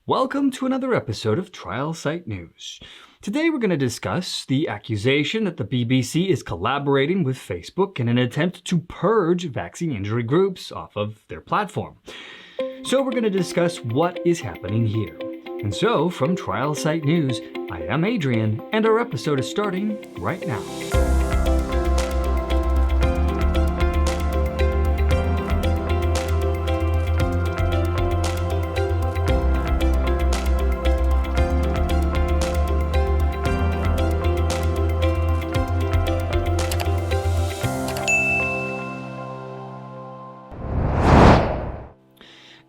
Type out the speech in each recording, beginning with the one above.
Welcome to another episode of Trial Site News. Today we're going to discuss the accusation that the BBC is collaborating with Facebook in an attempt to purge vaccine injury groups off of their platform. So we're going to discuss what is happening here. And so, from Trial Site News, I am Adrian, and our episode is starting right now.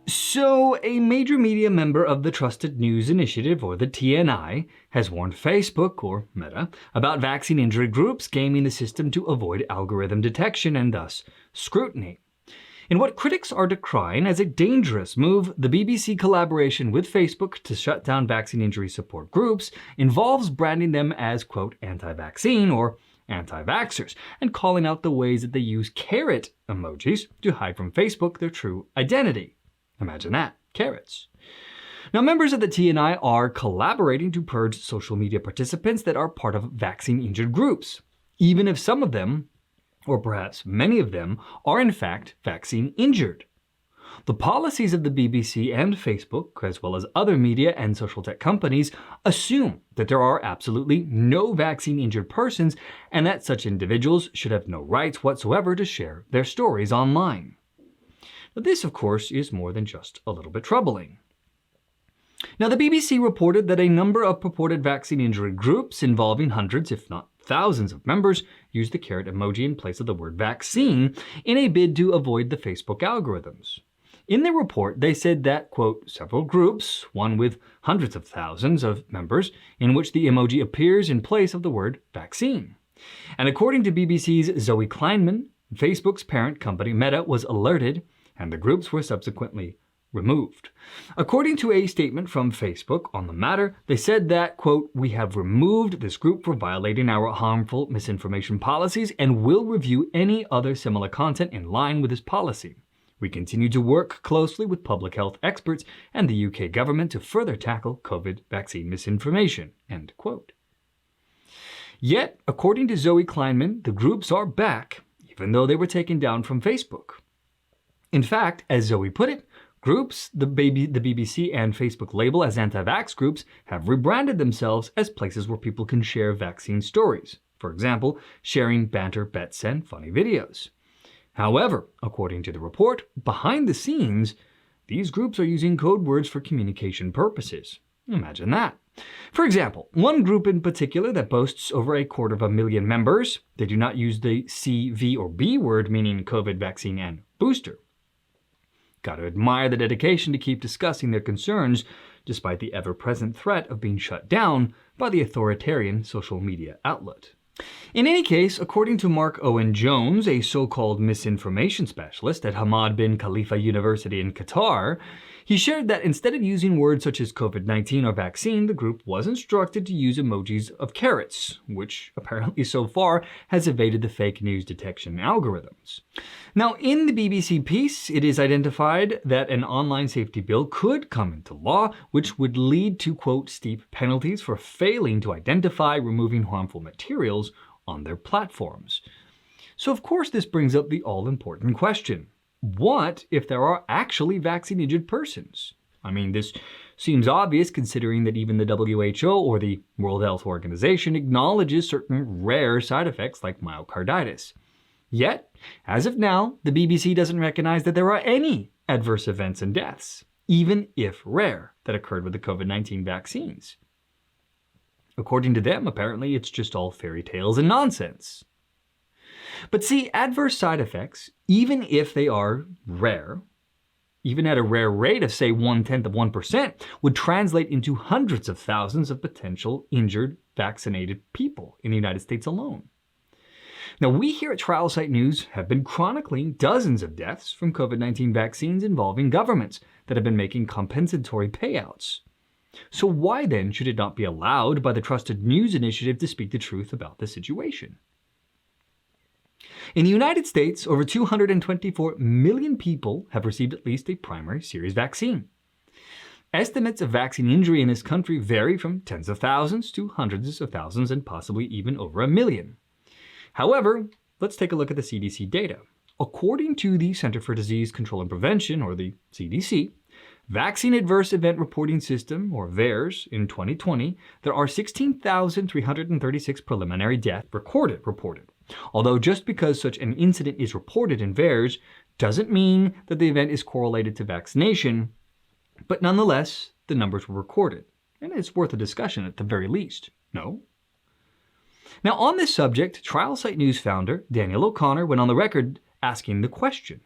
So, a major media member of the Trusted News Initiative, or the TNI, has warned Facebook, or Meta, about vaccine injury groups gaming the system to avoid algorithm detection and thus scrutiny. In what critics are decrying as a dangerous move, the BBC collaboration with Facebook to shut down vaccine injury support groups involves branding them as, quote, anti-vaccine or anti-vaxxers, and calling out the ways that they use carrot emojis to hide from Facebook their true identity. Imagine that, carrots. Now, members of the TNI are collaborating to purge social media participants that are part of vaccine-injured groups, even if some of them, or perhaps many of them, are in fact vaccine-injured. The policies of the BBC and Facebook, as well as other media and social tech companies, assume that there are absolutely no vaccine-injured persons and that such individuals should have no rights whatsoever to share their stories online. But this, of course, is more than just a little bit troubling. Now, the BBC reported that a number of purported vaccine injury groups involving hundreds, if not thousands of members, used the carrot emoji in place of the word vaccine in a bid to avoid the Facebook algorithms. In their report, they said that, quote, several groups, one with hundreds of thousands of members, in which the emoji appears in place of the word vaccine. And according to BBC's Zoe Kleinman, Facebook's parent company Meta was alerted, and the groups were subsequently removed. According to a statement from Facebook on the matter, they said that, quote, we have removed this group for violating our harmful misinformation policies and will review any other similar content in line with this policy. We continue to work closely with public health experts and the UK government to further tackle COVID vaccine misinformation, end quote. Yet, according to Zoe Kleinman, the groups are back, even though they were taken down from Facebook. In fact, as Zoe put it, groups the BBC and Facebook label as anti-vax groups have rebranded themselves as places where people can share vaccine stories. For example, sharing banter bets and funny videos. However, according to the report, behind the scenes, these groups are using code words for communication purposes. Imagine that. For example, one group in particular that boasts over 250,000 members, they do not use the C, V, or B word, meaning COVID vaccine and booster. Gotta admire the dedication to keep discussing their concerns, despite the ever-present threat of being shut down by the authoritarian social media outlet. In any case, according to Mark Owen Jones, a so-called misinformation specialist at Hamad bin Khalifa University in Qatar, he shared that instead of using words such as COVID-19 or vaccine, the group was instructed to use emojis of carrots, which apparently so far has evaded the fake news detection algorithms. Now, in the BBC piece, it is identified that an online safety bill could come into law, which would lead to, quote, steep penalties for failing to identify removing harmful materials on their platforms. So, of course, this brings up the all-important question. What if there are actually vaccine-injured persons? I mean, this seems obvious considering that even the WHO or the World Health Organization acknowledges certain rare side effects like myocarditis. Yet, as of now, the BBC doesn't recognize that there are any adverse events and deaths, even if rare, that occurred with the COVID-19 vaccines. According to them, apparently it's just all fairy tales and nonsense. But see, adverse side effects, even if they are rare, even at a rare rate of say 0.1%, would translate into hundreds of thousands of potential injured, vaccinated people in the United States alone. Now, we here at Trial Site News have been chronicling dozens of deaths from COVID-19 vaccines involving governments that have been making compensatory payouts. So why then should it not be allowed by the Trusted News Initiative to speak the truth about the situation? In the United States, over 224 million people have received at least a primary series vaccine. Estimates of vaccine injury in this country vary from tens of thousands to hundreds of thousands and possibly even over 1 million. However, let's take a look at the CDC data. According to the Center for Disease Control and Prevention, or the CDC, Vaccine Adverse Event Reporting System, or VAERS, in 2020, there are 16,336 preliminary deaths reported. Although just because such an incident is reported in VAERS doesn't mean that the event is correlated to vaccination, but nonetheless, the numbers were recorded, and it's worth a discussion at the very least, no? Now, on this subject, Trial Site News founder Daniel O'Connor went on the record asking the question,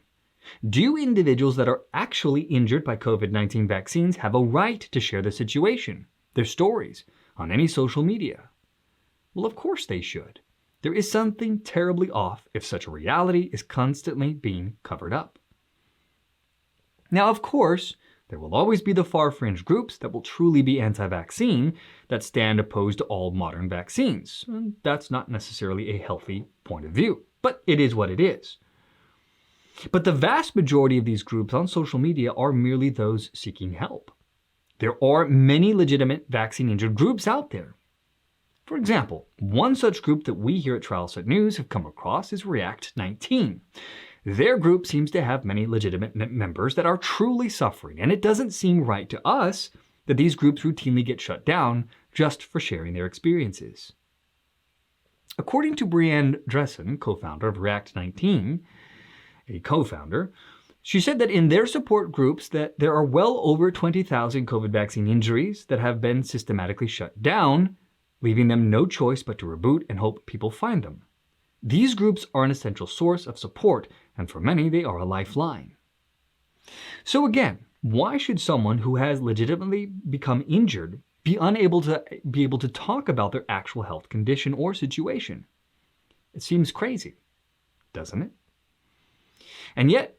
do individuals that are actually injured by COVID-19 vaccines have a right to share their situation, their stories, on any social media? Well, of course they should. There is something terribly off if such a reality is constantly being covered up. Now, of course, there will always be the far-fringe groups that will truly be anti-vaccine that stand opposed to all modern vaccines. And that's not necessarily a healthy point of view, but it is what it is. But the vast majority of these groups on social media are merely those seeking help. There are many legitimate vaccine-injured groups out there. For example, one such group that we here at Trial Site News have come across is React 19. Their group seems to have many legitimate members that are truly suffering, and it doesn't seem right to us that these groups routinely get shut down just for sharing their experiences. According to Brianne Dressen, co-founder of React 19, she said that in their support groups that there are well over 20,000 COVID vaccine injuries that have been systematically shut down, leaving them no choice but to reboot and hope people find them. These groups are an essential source of support, and for many they are a lifeline. So again, why should someone who has legitimately become injured be unable to talk about their actual health condition or situation? It seems crazy, doesn't it? And yet,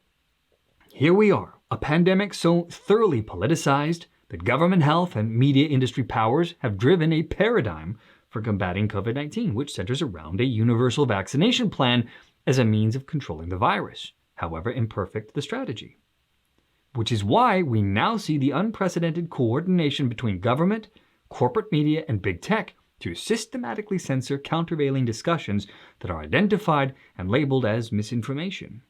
here we are, a pandemic so thoroughly politicized that government health and media industry powers have driven a paradigm for combating COVID-19, which centers around a universal vaccination plan as a means of controlling the virus, however imperfect the strategy. Which is why we now see the unprecedented coordination between government, corporate media, and big tech to systematically censor countervailing discussions that are identified and labeled as misinformation.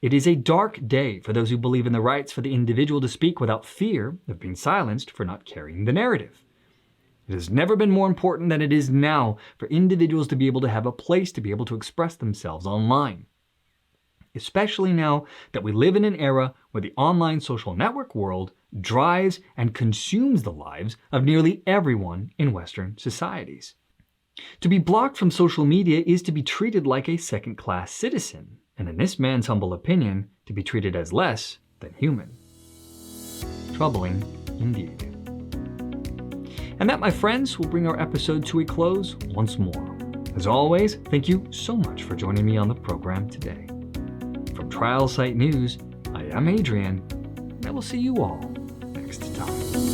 It is a dark day for those who believe in the rights for the individual to speak without fear of being silenced for not carrying the narrative. It has never been more important than it is now for individuals to be able to have a place to be able to express themselves online. Especially now that we live in an era where the online social network world drives and consumes the lives of nearly everyone in Western societies. To be blocked from social media is to be treated like a second-class citizen, and in this man's humble opinion, to be treated as less than human. Troubling indeed. And that, my friends, will bring our episode to a close once more. As always, thank you so much for joining me on the program today. From Trial Site News, I am Adrian, and I will see you all next time.